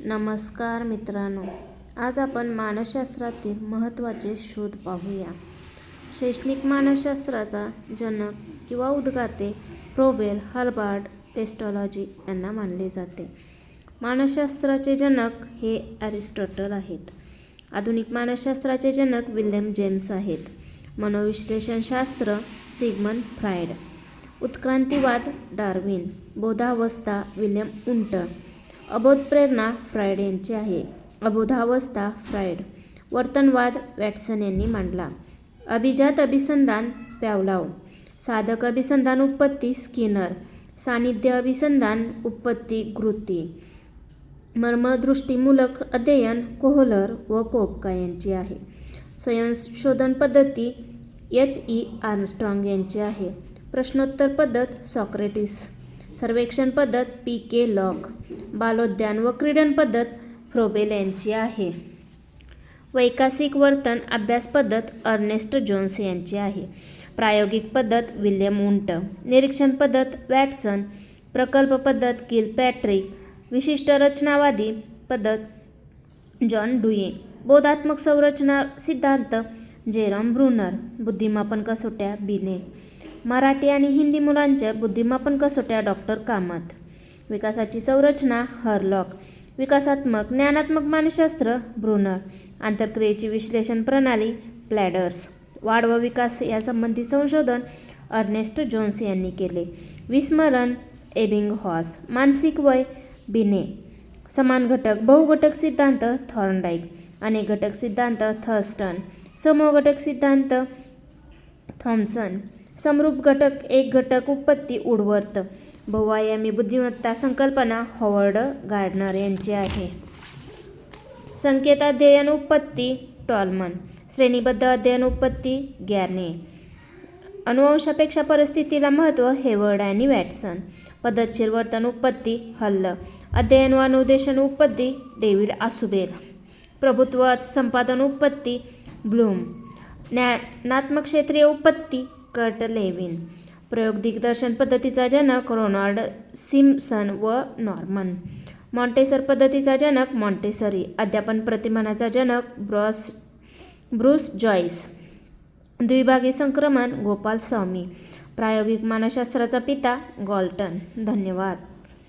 नमस्कार मित्रांनो, आज आपण मानसशास्त्रातील महत्त्वाचे शोध पाहूया. शैक्षणिक मानसशास्त्राचा जनक किंवा उद्गाते फ्रोबेल, हर्बर्ट पेस्टॉलॉजी यांना मानले जाते. मानसशास्त्राचे जनक हे ॲरिस्टॉटल आहेत. आधुनिक मानसशास्त्राचे जनक विल्यम जेम्स आहेत. मनोविश्लेषणशास्त्र सिग्मंड फ्रायड. उत्क्रांतिवाद डार्विन. बोधावस्था विल्यम वुंट. अबोध प्रेरणा फ्रायड यांची आहे. अबोधावस्था फ्रायड. वर्तनवाद वॅटसन यांनी मांडला. अभिजात अभिसंधान पॅव्लॉव. साधक अभिसंधान उत्पत्ती स्किनर. सान्निध्य अभिसंधान उत्पत्ती ग्रुती. मर्मदृष्टीमूलक अध्ययन कोहलर व कोपका यांची आहे. स्वयंशोधन पद्धती H.E. आर्मस्ट्रॉंग यांची आहे. प्रश्नोत्तर पद्धत सॉक्रेटिस. सर्वेक्षण पद्धत P.K. लॉक. बालोद्यान व क्रीडन पद्धत फ्रोबेल यांची आहे. वैकासिक वर्तन अभ्यास पद्धत अर्नेस्ट जोन्स यांची आहे. प्रायोगिक पद्धत विल्यम वुंट. निरीक्षण पद्धत वॅटसन. प्रकल्प पद्धत किलपॅट्रिक. विशिष्ट रचनावादी पद्धत जॉन ड्यूई. बोधात्मक संरचना सिद्धांत जेरॉम ब्रुनर. बुद्धिमापन कसोट्या बिने. मराठी आणि हिंदी मुलांच्या बुद्धिमापन कसोट्या डॉक्टर कामत. विकासाची संरचना हरलॉक. विकासात्मक ज्ञानात्मक मानसशास्त्र ब्रुनर. आंतरक्रियेची विश्लेषण प्रणाली प्लॅडर्स. वाढ व विकास यासंबंधी संशोधन अर्नेस्ट जोन्स यांनी केले. विस्मरण एबिंगहॉस. मानसिक वय बिने. समान घटक बहुघटक सिद्धांत थॉर्नडाईक. अनेक घटक सिद्धांत थर्स्टन. समूह घटक सिद्धांत थॉम्सन. समरूप घटक एक घटक उत्पत्ती वुडवर्थ. बहुआयामी बुद्धिमत्ता संकल्पना हॉवर्ड गार्डनर यांची आहे. संकेत अध्ययन उत्पत्ती टॉलमन. श्रेणीबद्ध अध्ययन उत्पत्ती गॅर्ने. अनुवंशापेक्षा परिस्थितीला महत्त्व हेवर्ड आणि वॅटसन. पद्धतशीर वर्तन उत्पत्ती हल्ल. अध्ययन व अनुदेशन उत्पत्ती डेव्हिड आसुबेल. प्रभुत्व संपादन उत्पत्ती ब्लूम. ज्ञानात्मक क्षेत्रीय उत्पत्ती कर्ट लेविन. प्रयोग दिग्दर्शन पद्धतीचा जनक रोनाल्ड सिम्पसन व नॉर्मन. मॉन्टेसर पद्धतीचा जनक मॉन्टेसरी. अध्यापन प्रतिमानाचा जनक ब्रूस जॉईस. द्विभागी संक्रमण गोपाल स्वामी. प्रायोगिक मानसशास्त्राचा पिता गॉल्टन. धन्यवाद.